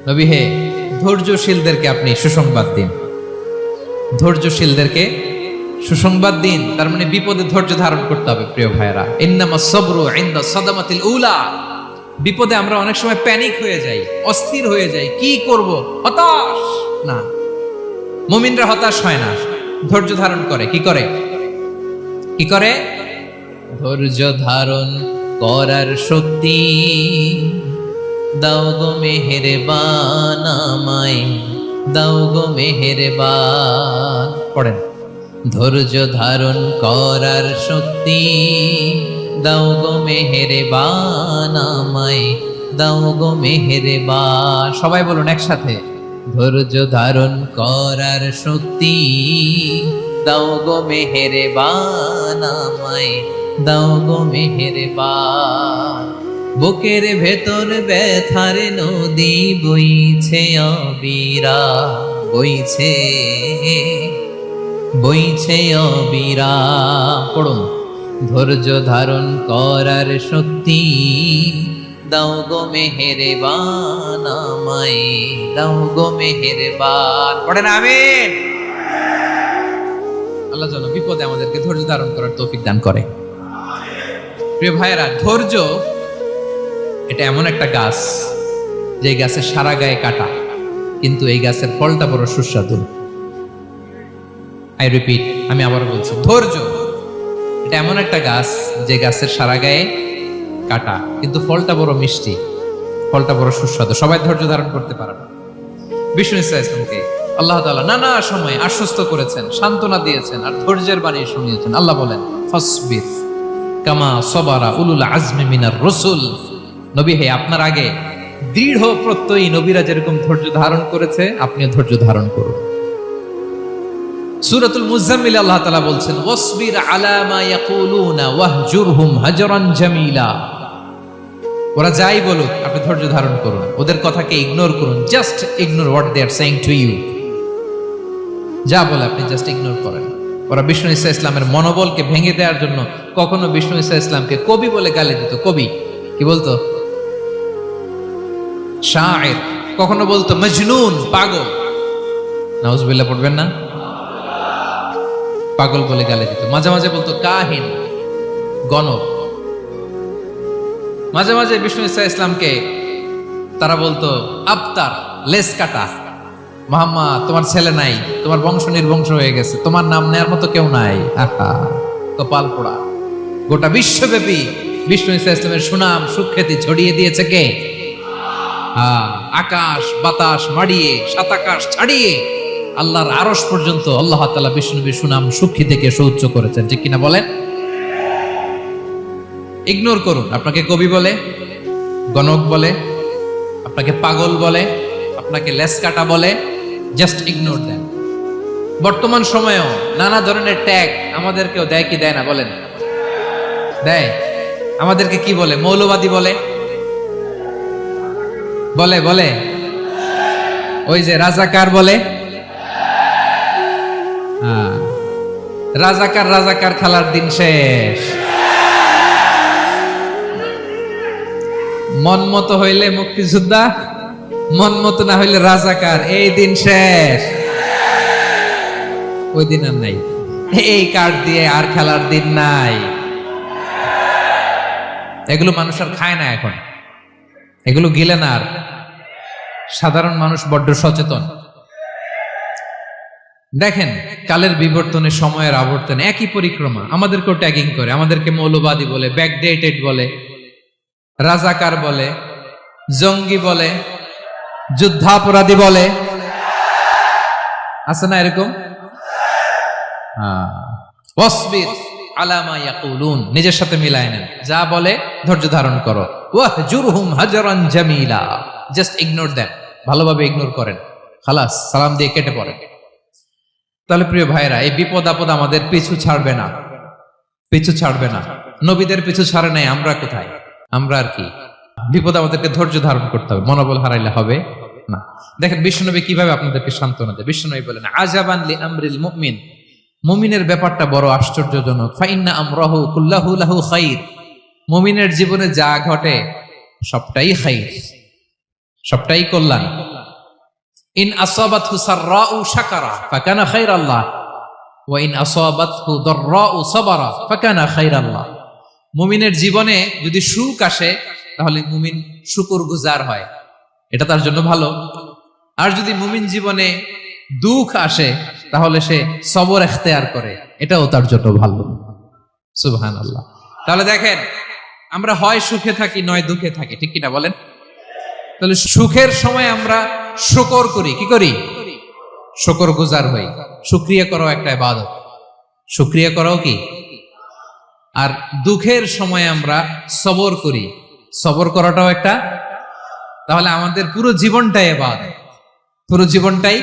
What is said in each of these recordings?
নবী হে, ধৈর্যশীলদেরকে আপনি সুসংবাদ দিন। ধৈর্যশীলদেরকে সুসংবাদ দিন, তার মানে বিপদে ধৈর্য ধারণ করতে হবে। প্রিয় ভাইয়েরা, ইন্নামাস সাবরু ইনদা সাদামাতিল উলা। বিপদে আমরা অনেক সময় প্যানিক হয়ে যাই, অস্থির হয়ে যাই, কি করব, হতাশ। না, মুমিনরা হতাশ হয় না, ধৈর্য ধারণ করে। কি করে? কি করে? ধৈর্য ধারণ করার শক্তি দাও গো মেহেরবান আমায়, দাও গো মেহেরবান। পড়েন, ধৈর্য ধারণ করার শক্তি দাও গো মেহেরবান আমায়, দাও গো মেহেরবান। সবাই বলুন একসাথে, ধৈর্য ধারণ করার শক্তি দাও গো মেহেরবান আমায়, দাও গো মেহেরবান। বুকের ভেতর ব্যথার নদী বইছে অবিরা, বইছে বইছে অবিরা। পড়ুন, ধৈর্য ধারণ করার শক্তি দাও গো মেহেরবান আমায়, দাও গো মেহেরবান। পড়েন আমিন। আল্লাহ যেন বিপদে আমাদেরকে ধৈর্য ধারণ করার তৌফিক দান করে। প্রিয় ভাইয়েরা, ধৈর্য এটা এমন একটা গাছ, যে গাছের সারা গায়ে কাটা, কিন্তু এই গাছের ফলটা বড় সুস্বাদু। আই রিপিট, আমি আবার বলছি, ধৈর্য এটা এমন একটা গাছ, যে গাছের সারা গায়ে কাটা, কিন্তু ফলটা বড় মিষ্টি, ফলটা বড় সুস্বাদু। সবাই ধৈর্য ধারণ করতে পারে না। বিষ্ণু ইসলামকে আল্লাহ তাআলা নানা সময় আশ্বস্ত করেছেন, সান্ত্বনা দিয়েছেন, আর ধৈর্যের বাণী শুনিয়েছেন। আল্লাহ বলেন, ফাসবির কামা সাবারা উলুল আজমি মিনার রাসূল। নবী হে, আপনার আগে দৃঢ় প্রত্যয়ী নবীরা যেরকম ধৈর্য ধারণ করেছে, আপনিও ধৈর্য ধারণ করুন। সূরাতুল মুজাম্মিল আল্লাহ তাআলা বলছেন, ওয়াসবির আলা মা ইয়াকুলুনা ওয়াহজুরহুম হাজরান জামিলা। ওরা যাই বলুক, আপনি ধৈর্য ধারণ করুন, ওদের কথাকে ইগনোর করুন। Just ignore what they are saying to you. যা বলে আপনি জাস্ট ইগনোর করেন। ওরা বিষ্ণু ঈসা ইসলামের মনোবলকে ভেঙে দেওয়ার জন্য কখনো বিষ্ণু ঈসা ইসলামকে কবি বলে গালি দিত। কবি কি বলতো? শায়ের। কখনো বলতো মজনুন, পাগল। নাউজুবিল্লাহ পড়বেন না? পাগল বলে গালি দিত। মাঝে মাঝে বলতো কাহিন, গণক। মাঝে মাঝে বিষ্ণু ঈসা ইসলামকে তারা বলতো আবতার, লেস কাটা। মুহাম্মদ, তোমার ছেলে নাই, তোমার বংশ নির্বংশ হয়ে গেছে, তোমার নাম নেয়ার মতো কেউ নাই। আহা, কপাল পোড়া। গোটা বিশ্বব্যাপী বিষ্ণু ঈসা ইসলামের সুনাম সুখ্যাতি ছড়িয়ে দিয়েছে কে? আকাশ বাতাস মাড়িয়ে, সাত আকাশ ছাড়িয়ে আল্লাহর আরশ পর্যন্ত আল্লাহ তাআলা বিষ্ণুনবীর সুনাম সুখ্যাতিকে সুউচ্চ করেছেন। ঠিক কিনা বলেন? ইগনোর করুন। আপনাকে কবি বলে, গণক বলে, আপনাকে পাগল বলে, আপনাকে লেসকাটা বলে, জাস্ট ইগনোর দেন। বর্তমান সময়েও নানা ধরনের ট্যাগ আমাদেরকেও দেয় কি দেয় না বলেন? দেয়। আমাদেরকে কি বলে? মৌলবাদী বলে, বলে বলে ওই যে রাজাকার বলে। রাজাকার রাজাকার খেলার দিন শেষ। মন মতো হইলে মুক্তিযোদ্ধা, মন মতো না হইলে রাজাকার, এই দিন শেষ। ওই দিন আর নাই। এই কার্ড দিয়ে আর খেলার দিন নাই। এগুলো মানুষ আর খায় না এখন, এগুলো গিলে না আর। সাধারণ মানুষ বড্ড সচেতন। দেখেন, কালের বিবর্তনে, সময়ের আবর্তনে একই পরিক্রমা আমাদেরকেও ট্যাগিং করে। আমাদেরকে মৌলবাদী বলে, ব্যাকডেটেড বলে, রাজাকার বলে, জঙ্গি বলে, যুদ্ধাপরাধী বলে। আছে না এরকম? ওয়াসবির আলা মা ইয়াকুলুন, নিজের সাথে মিলায় নেন। যা বলে ধৈর্য ধারণ করো। ওয়াহজুরহুম হাজরান জামিলা, জাস্ট ইগনোর দেন, ভালোভাবে ইগনোর করেন, খালাস, সালাম দিয়ে কেটে পড়েন। তাহলে প্রিয় ভাইরা, এই বিপদ আপদ আমাদের পিছু ছাড়বে না, পিছু ছাড়বে না। নবীদের পিছু ছাড়ে নাই, আমরা কোথায়? আমরা আর কি? বিপদ আমাদেরকে ধৈর্য ধারণ করতে হবে, মনোবল হারাইলে হবে না। দেখেন বিশ্বনবী কিভাবে আপনাদেরকে সান্ত্বনা দেয়। বিশ্বনবী বলেন, আজাবান লি আমরিল মুমিন, মুমিনের ব্যাপারটা বড় আশ্চর্যজনক। ফাইন্না আমরাহু কুল্লাহু লাহু খাইর, মুমিনের জীবনে যা ঘটে সবটাই খাইর, সবটাই কল্যাণ। ইন আসাবাতহু সাররাউ শাকারা ফাকানা খায়রাল্লাহ ওয়া ইন আসাবাতহু দাররাউ সাবারা ফাকানা খায়রাল্লাহ। মুমিনের জীবনে যদি সুখ আসে তাহলে মুমিন শুকরগুজার হয়, এটা তার জন্য ভালো। আর যদি মুমিন জীবনে দুঃখ আসে তাহলে সে সবর ইখতিয়ার করে, এটাও তার জন্য ভালো। সুবহানাল্লাহ। তাহলে দেখেন, আমরা হয় সুখে থাকি নয় দুঃখে থাকি, ঠিক কিনা বলেন? তাহলে সুখের সময় আমরা শুকর করি, কি করি? শুকরগুজার হই। শুকরিয়া করাও একটা ইবাদত, শুকরিয়া করাও কি? আর দুঃখের সময় আমরা সবর করি, সবর করাটাও একটা। তাহলে আমাদের পুরো জীবনটাই ইবাদত, পুরো জীবনটাই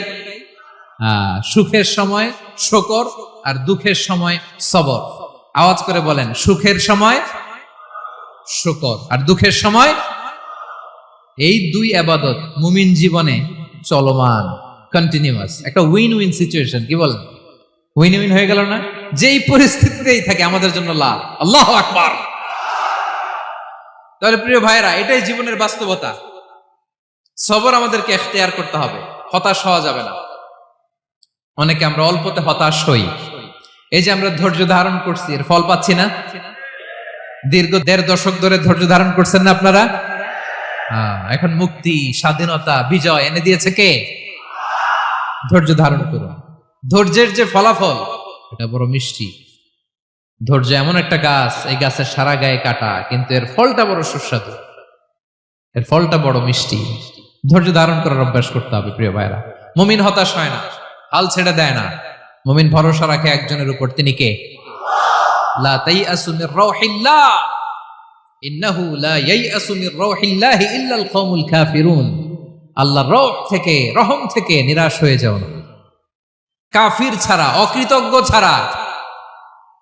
সুখের সময় শুকর আর দুঃখের সময় সবর। আওয়াজ করে বলেন, সুখের সময় শুকর আর দুঃখের সময়। এই দুই ইবাদত মুমিন জীবনে চলমান, কন্টিনিউয়াস, একটা উইন উইন সিচুয়েশন। কি বলেন? উইন উইন হয়ে গেল না? যেই পরিস্থিতিতেই থাকে আমাদের জন্য লাভ। আল্লাহু আকবার। তাহলে প্রিয় ভাইরা, এটাই জীবনের বাস্তবতা। সবর আমাদেরকে ইখতিয়ার করতে হবে, হতাশ হওয়া যাবে না। অনেকে আমরা অল্পতে হতাশ হই। এই যে আমরা ধৈর্য ধারণ করছি, এর ফল পাচ্ছি না? দীর্ঘ 1.5 দশক ধরে ধৈর্য ধারণ করছেন না আপনারা? এখন মুক্তি, স্বাধীনতা, বিজয় এনে দিয়েছে কে? ধৈর্য ধারণ করুন। ধৈর্যের যে ফলাফল, এটা বড় মিষ্টি। ধৈর্য এমন একটা গাছ, এই গাছের সারা গায়ে কাটা, কিন্তু এর ফলটা বড় সুস্বাদু, এর ফলটা বড় মিষ্টি। ধৈর্য ধারণ করার অভ্যাস করতে হবে প্রিয় ভাইরা। মুমিন হতাশ হয় না, হাল ছেড়ে দেয় না। মুমিন ভরসা রাখে একজনের উপর, তিনি কে? লা তাইআসু মির রাউহিল্লাহ ইন্নাহু লা ইয়াইআসু মির রাউহিল্লাহি ইল্লাল কওমুল কাফিরুন। আল্লাহর রহ থেকে, রহম থেকে নিরাশ হয়ে যাও না। কাফির ছাড়া, অকৃতজ্ঞ ছাড়া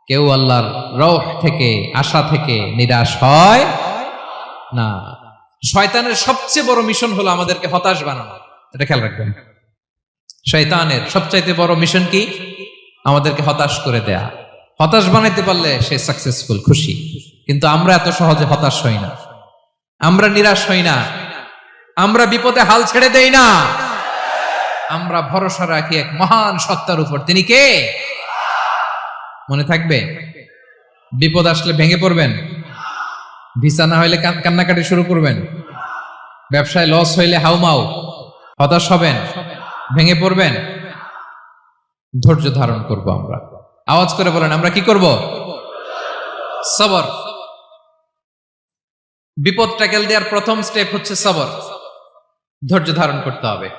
কেউ আল্লাহর রহ থেকে, আশা থেকে নিরাশ হয় না। শয়তানের সবচেয়ে বড় মিশন হলো আমাদেরকে হতাশ বানানো, এটা খেয়াল রাখবেন। শয়তানের সবচাইতে বড় মিশন কি? আমাদেরকে হতাশ করে দেয়া। হতাশ বানাইতে পারলে সে সাকসেসফুল, খুশি। কিন্তু আমরা এত সহজে হতাশ হই না, আমরা নিরাশ হই না, আমরা বিপদে হাল ছেড়ে দেই না। আমরা ভরসা রাখি এক মহান সত্তার উপর, তিনি কে? মনে থাকবে? বিপদ আসলে ভেঙে পড়বেন, ভিসা না হইলে কান্নাকাটি শুরু করবেন, ব্যবসায় লস হইলে হাউমাউ, হতাশ হবেন, ভেঙে পড়বেন। ধৈর্য ধারণ করব আমরা। আওয়াজ করে বলেন, আমরা কি করব? সবর। বিপদ ট্যাকেল দেওয়ার প্রথম স্টেপ হচ্ছে সবর, ধৈর্য ধারণ করতে হবে।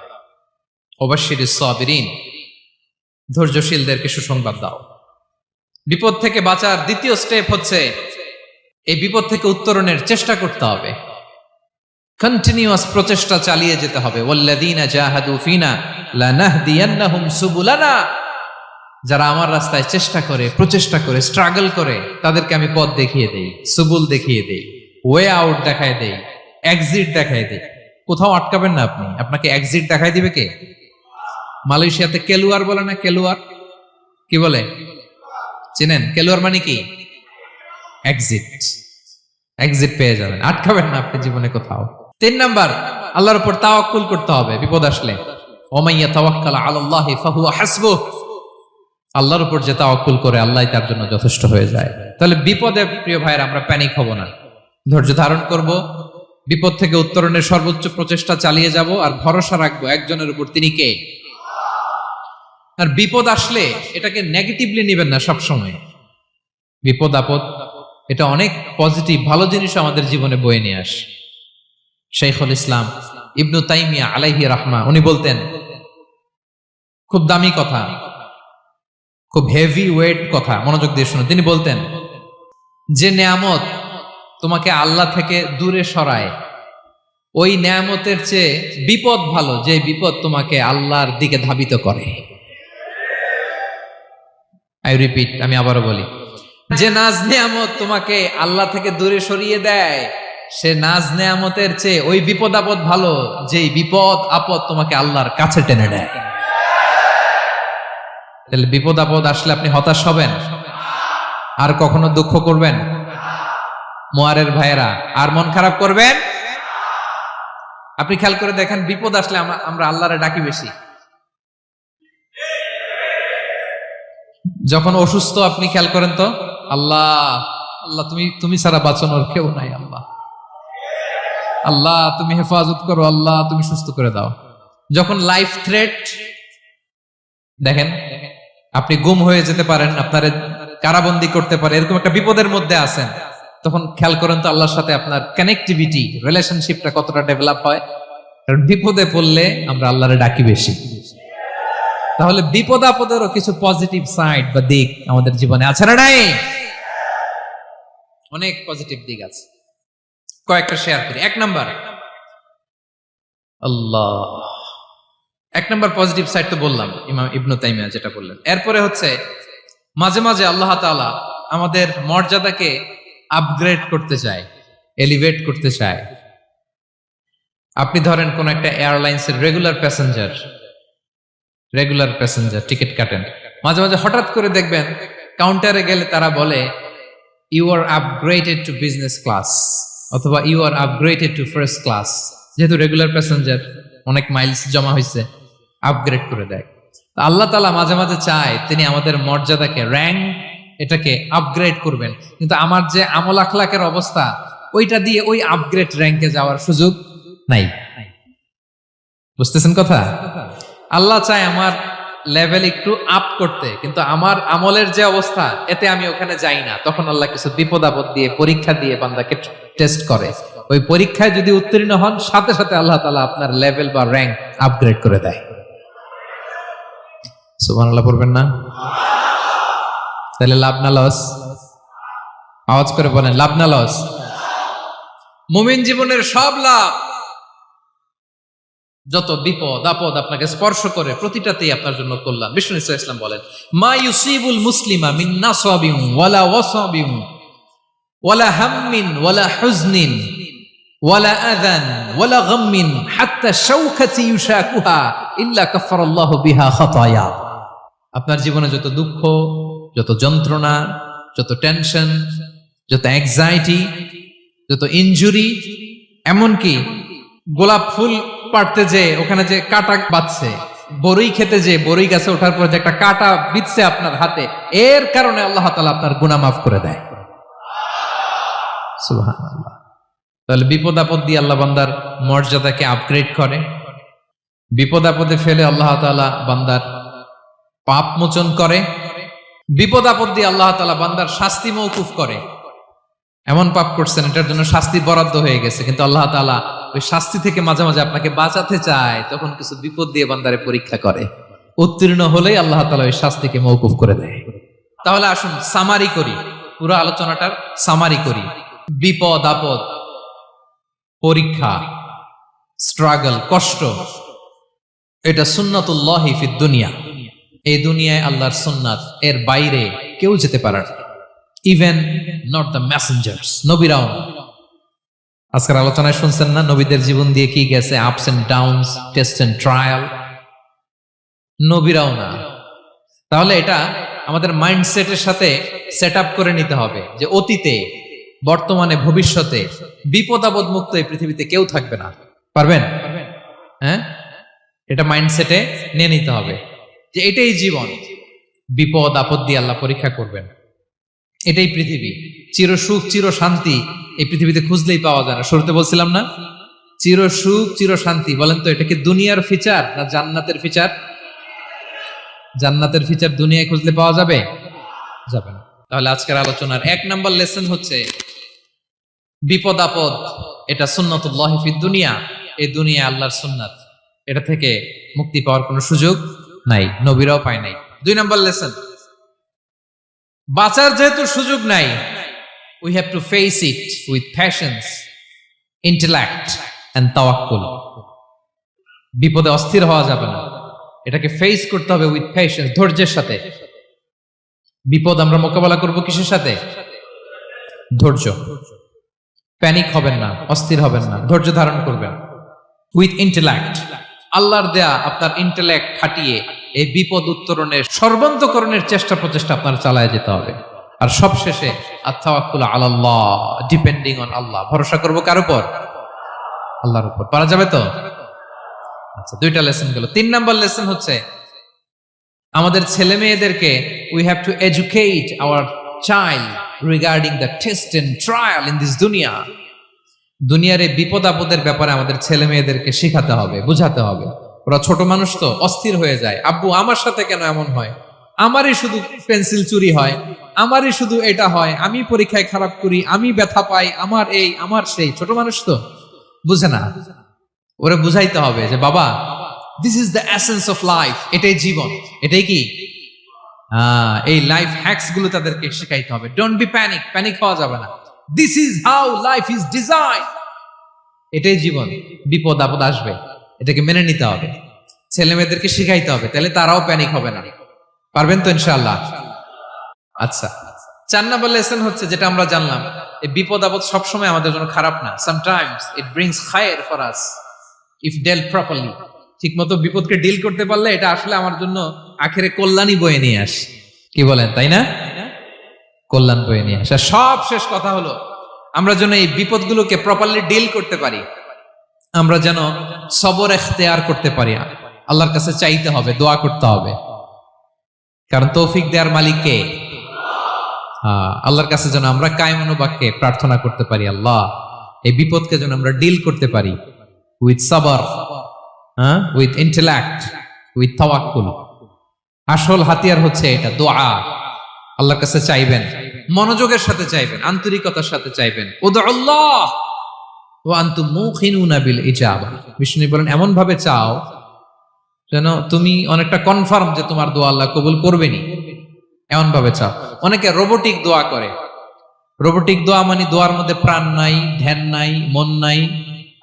ওয়াবাশশিরিস সাবিরিন, ধৈর্যশীলদেরকে সুসংবাদ দাও। বিপদ থেকে বাঁচার দ্বিতীয় স্টেপ হচ্ছে এই বিপদ থেকে উত্তরণের চেষ্টা করতে হবে। কন্টিনিউয়াস প্রচেষ্টা চালিয়ে যেতে হবে। ওয়াল্লাযীনা জাহাদু ফিনা লানাহদিয়ান্নাহুম সুবুলানা। যারা আমার রাস্তায় চেষ্টা করে, প্রচেষ্টা করে, স্ট্রাগল করে, তাদেরকে আমি পথ দেখিয়ে দেই, সুবুল দেখিয়ে দেই, ওয়ে আউট দেখায় দেই, এক্সিট দেখায় দেই। কোথাও আটকাবেন না আপনি, আপনাকে এক্সিট দেখায় দিবে কে? মালয়েশিয়াতে কেলুয়ার বলে না? কেলুয়ার কি বলে চিনেন? কেলুয়ার মানে কি? এক্সিট। এক্সিট পেয়ে যাবেন, আটকাবেন না আপনি জীবনে কোথাও। 3 নাম্বার, আল্লাহর উপর তাওয়াক্কুল করতে হবে বিপদ আসলে। ওমাইয়া তাওয়াক্কাল আলাল্লাহি ফাহুয়া হাসবুহ। আল্লাহর উপর যে তাওয়াক্কুল করে, আল্লাহই তার জন্য যথেষ্ট হয়ে যায়। তাহলে বিপদে প্রিয় ভাইরা আমরা প্যানিক হব না, ধৈর্য ধারণ করব, বিপদ থেকে উত্তরণের সর্বোচ্চ প্রচেষ্টা চালিয়ে যাব, আর ভরসা রাখবো একজনের উপর, তিনি কে? আর বিপদ আসলে এটাকে নেগেটিভলি নেবেন না সবসময়। বিপদ আপদ এটা অনেক পজিটিভ, ভালো জিনিস আমাদের জীবনে বয়ে নিয়ে আসে। শাইখুল ইসলাম ইবনু তাইমিয়া আলাইহি রাহমা, উনি বলতেন, খুব দামি কথা, খুব হেভি ওয়েট কথা, মনোযোগ দিয়ে শুনুন। তিনি বলতেন, যে নেয়ামত তোমাকে আল্লাহ থেকে দূরে সরায়, ওই নেয়ামতের চেয়ে বিপদ ভালো, যে বিপদ তোমাকে আল্লাহর দিকে ধাবিত করে। আই রিপিট, আমি আবারও বলি, যে নাজ নেয়ামত তোমাকে আল্লাহ থেকে দূরে সরিয়ে দেয়, সে নাজ নেয়ামতের চেয়ে ওই বিপদ আপদ ভালো, যেই বিপদ আপদ তোমাকে আল্লাহর কাছে টেনে দেয়। তাহলে বিপদ আপদ আসলে আপনি হতাশ হবেন? আর কখনো দুঃখ করবেন? মোয়ারের ভাইয়েরা, আর মন খারাপ করবেন? আপনি খেয়াল করে দেখেন, বিপদ আসলে আমরা আল্লাহরে ডাকি বেশি। যখন অসুস্থ আপনি খেয়াল করেন তো, আল্লাহ আল্লাহ তুমি ছাড়া বাঁচানোর কেউ নাই, আল্লাহ আল্লাহ তুমি হেফাজত করো, আল্লাহ তুমি সুস্থ করে দাও। যখন লাইফ থ্রেট, দেখেন আপনি গুম হয়ে যেতে পারেন, আপনার কারাবন্দি করতে পারে, এরকম একটা বিপদের মধ্যে আছেন, তখন খেয়াল করেন তো আল্লাহর সাথে আপনার কানেক্টিভিটি, রিলেশনশিপটা কতটা ডেভেলপ হয়। কারণ বিপদে পড়লে আমরা আল্লাহরে ডাকি বেশি। তাহলে বিপদ আপদেরও কিছু পজিটিভ সাইড বা দিক আমাদের জীবনে আছে না নাই? অনেক পজিটিভ দিক আছে, কয়েকটা শেয়ার করি। এক নাম্বার পজিটিভ সাইড তো বললাম, ইমাম ইবনে তাইমিয়া যেটা বললেন। এরপরে হচ্ছে মাঝে মাঝে আল্লাহ তাআলা আমাদের মর্যাদাকে আপগ্রেড করতে চায়, এলিভেট করতে চায়। আপনি ধরেন কোন একটা এয়ারলাইন্সের রেগুলার প্যাসেঞ্জার টিকিট কাটেন, মাঝে মাঝে হঠাৎ করে দেখবেন কাউন্টারে গেলে তারা বলে you are upgraded to business class, অথবা you are upgraded to first class. যেহেতু রেগুলার প্যাসেঞ্জার, অনেক মাইলস জমা হয়েছে, আপগ্রেড করে দেয়। আল্লাহ তাআলা মাঝে মাঝে চায় তিনি আমাদের মর্যাদাকে, র্যাঙ্ক, এটাকে আপগ্রেড করবেন, কিন্তু আমার যে আমল আখলাকের অবস্থা, ওইটা দিয়ে ওই আপগ্রেড র্যাঙ্কে যাওয়ার সুযোগ নাই। বুঝতেছেন কথা? আল্লাহ চায় আমার লেভেল একটু আপ করতে, কিন্তু আমার আমলের যে অবস্থা, এতে আমি ওখানে যাই না। তখন আল্লাহ কিছু বিপদ আপদ দিয়ে, পরীক্ষা দিয়ে বান্দাকে টেস্ট করে। ওই পরীক্ষায় যদি উত্তীর্ণ হন, সাথে সাথে আল্লাহ তাআলা আপনার লেভেল বা র্যাঙ্ক আপগ্রেড করে দেয়। সুবহানাল্লাহ পড়বেন না? তাহলে লাভ না লস? আওয়াজ করে বলেন, লাভ না লস? মুমিন জীবনের সব লাভ। যত বিপদ আপদ আপনাকে স্পর্শ করে, প্রতিটাতেই আপনার জন্য কল্যাণ। বিষ্ণু ইসলাম বলেন, মা ইউসিবুল মুসলিমা মিন নাসাবিন ওয়ালা ওয়াসাবিন ওয়ালা হাম্মিন ওয়ালা হুজনিন ওয়ালা আযান ওয়ালা গাম্মিন হাত্তা শাওকাতি ইউশাকুহা ইল্লা কাফারাল্লাহু বিহা খাতায়া। আপনার জীবনে যত দুঃখ, যত যন্ত্রণা, যত টেনশন, যত অ্যাংজাইটি, যত ইনজুরি, এমনকি গোলাপ ফুল পাড়তে যে ওখানে যে কাটা বাঁধছে, বরই খেতে যে বরই গাছে ওঠার পর যে একটা কাটা বিঁধছে আপনার হাতে, এর কারণে আল্লাহ তাআলা আপনার গুনাহ মাফ করে দেয়। সুবহানাল্লাহ। তাহলে বিপদ আপদ দিয়ে আল্লাহ বান্দার মর্যাদাকে আপগ্রেড করে। বিপদ আপদে ফেলে আল্লাহ তাআলা বান্দার পাপ মোচন করে। বিপদ আপদ দিয়ে আল্লাহ তাআলা বান্দার শাস্তি মওকুফ করে। এমন পাপ করছেন, এটার জন্য শাস্তি বরাদ্দ হয়ে গেছে, কিন্তু আল্লাহ তাআলা ওই শাস্তি থেকে মাঝে মাঝে আপনাকে বাঁচাতে চায়, তখন কিছু বিপদ দিয়ে বান্দারে পরীক্ষা করে। উত্তীর্ণ হলেই আল্লাহ তাআলা ওই শাস্তিকে মওকুফ করে দেয়। তাহলে আসুন সামারি করি, পুরো আলোচনাটার সামারি করি। বিপদ আপদ, পরীক্ষা, স্ট্রাগল, কষ্ট, এটা সুন্নাতুল্লাহি ফিদ দুনিয়া। এই দুনিয়ায় আল্লাহর সুন্নাত, এর বাইরে কেউ যেতে পারে না, ইভেন নট দ্য মেসেঞ্জার্স, নবীরাও না। আজকের আলোচনায় শুনছেন না নবীদের জীবন দিয়ে কি গেছে, ups and downs, test and trial, নবীরাও না। তাহলে এটা আমাদের মাইন্ডসেটের সাথে সেট আপ করে নিতে হবে যে অতীতে, বর্তমানে, ভবিষ্যতে বিপদ আপদ মুক্ত এই পৃথিবীতে কেউ থাকবে না। পারবেন? হ্যাঁ, এটা মাইন্ডসেটে নিয়ে নিতে হবে যে এটাই জীবন, বিপদ আপদ দিয়ে আল্লাহ পরীক্ষা করবেন। এটাই পৃথিবী। চির সুখ, চির শান্তি এই পৃথিবীতে খুঁজলেই পাওয়া যায় না। শুরুতে বলছিলাম না, চির সুখ, চির শান্তি। বলেন তো, এটা কি দুনিয়ার ফিচার না জান্নাতের ফিচার? জান্নাতের ফিচার দুনিয়ায় খুঁজলে পাওয়া যাবে? যাবে না। তাহলে আজকের আলোচনার 1 নাম্বার লেসন হচ্ছে বিপদ আপদ এটা সুন্নাতুল্লাহি ফিদ দুনিয়া। এই দুনিয়া আল্লাহর সুন্নাত, এটা থেকে মুক্তি পাওয়ার কোনো সুযোগ নাই, নবীরাও পায় নাই। 2 নাম্বার লেসন, বাঁচার যেহেতু সুযোগ নাই, we have to face it with patience, intellect and tawakkul. বিপদে অস্থির হওয়া যাবে না, এটাকে ফেস করতে হবে উইথ পেশেন্স, ধৈর্যের সাথে। বিপদ আমরা মোকাবেলা করব কিসের সাথে? ধৈর্য। প্যানিক হবেন না, অস্থির হবেন না, ধৈর্য ধারণ করবেন। উইথ ইন্টেলেক্ট, আল্লাহর দেয়া আপনার ইন্টেলেক্ট খাটিয়ে এই বিপদ উত্তরণের, সর্বান্তকরণের চেষ্টা প্রচেষ্টা আপনার চালায় যেতে হবে। আর সবশেষে আত-তাওয়াক্কুল আলাল্লাহ, ডিপেন্ডিং অন আল্লাহ, ভরসা করব কার উপর? আল্লাহর উপর। পারা যাবে তো? আচ্ছা, দুইটা লেসন গেল। 3 নাম্বার লেসন হচ্ছে আমাদের ছেলে মেয়েদেরকে we have to educate our child regarding the test and trial in this দুনিয়া। দুনিয়ার এই বিপদ আপদের ব্যাপারে আমাদের ছেলে মেয়েদেরকে শেখাতে হবে, বুঝাতে হবে। ওরা ছোট মানুষ তো অস্থির হয়ে যায়, আব্বু আমার সাথে কেন এমন হয়, আমারই শুধু পেন্সিল চুরি হয়, আমারই শুধু এটা হয়, আমি পরীক্ষায় খারাপ করি, আমি ব্যথা পাই, আমার এই আমার সেই। ছোট মানুষ তো বুঝে না। ওরা বুঝাইতে হবে যে বাবা, this is the essence of life, এটাই জীবন, এটাই কি এই লাইফ হ্যাকস গুলো তাদেরকে শেখাইতে হবে। ডোন্ট বি প্যানিক, প্যানিক হওয়া যাবে না। This is how life is design, এটাই জীবন, বিপদ আপদ আসবে, এটাকে মেনে নিতে হবে। ছেলে মেয়েদেরকে শিখাইতে হবে, তাহলে তারাও প্যানিক হবে না। পারবেন তো ইনশাআল্লাহ? আচ্ছা, 4 নাম্বার লেসন হচ্ছে যেটা আমরা জানলাম, এই বিপদ আপদ সবসময় আমাদের জন্য খারাপ না। সামটাইমস ইট ব্রিংস খায়ের for us if dealt properly. ঠিক মতো বিপদকে ডিল করতে পারলে এটা আসলে আমার জন্য আখেরে কল্যাণই বয়ে নিয়ে আসে। কি বলেন, তাই না? কল্যাণ বয়ে নিয়ে আসে। সব শেষ কথা হলো, আমরা যেন এই বিপদগুলোকে প্রপারলি ডিল করতে পারি, আমরা যেন সবর ইখতিয়ার করতে পারি। আল্লাহর কাছে চাইতে হবে, দোয়া করতে হবে, কারণ তৌফিক দেওয়ার মালিক কে? আল্লাহর কাছে যেন আমরা কায়মনোবাক্যে প্রার্থনা করতে পারি, আল্লাহ এই বিপদকে যেন আমরা ডিল করতে পারি উইথ সাবর, উইথ ইন্টেলেক্ট, উইথ তাওয়াক্কুল। আসল হাতিয়ার হচ্ছে এটা, দোয়া। আল্লাহর কাছে চাইবেন, মনোযোগের সাথে চাইবেন, আন্তরিকতার সাথে চাইবেন। উদুল্লাহ ওয়া আনতুম মুকিনুনা বিল ইজাবা। বিষ্ণু বলেন এমন ভাবে চাও যেন তুমি অনেকটা কনফার্ম যে তোমার দোয়া আল্লাহ কবুল করবেনই, এমন ভাবে চাও। অনেকে রোবোটিক দোয়া করে। রোবোটিক দোয়া মানে দোয়ার মধ্যে প্রাণ নাই, ধ্যান নাই, মন নাই,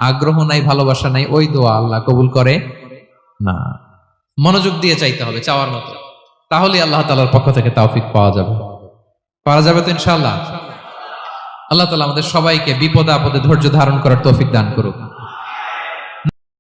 আগ্রহ নাই, ভালোবাসা নাই। ওই দোয়া আল্লাহ কবুল করে না। মনোযোগ দিয়ে চাইতে হবে চাওয়ার মতো, তাহলে আল্লাহ তাআলার পক্ষ থেকে তৌফিক পাওয়া যাবে। পাওয়া যাবে তো ইনশাআল্লাহ? আল্লাহ তাআলা আমাদের সবাইকে বিপদে আপদে ধৈর্য ধারণ করার তৌফিক দান করুক।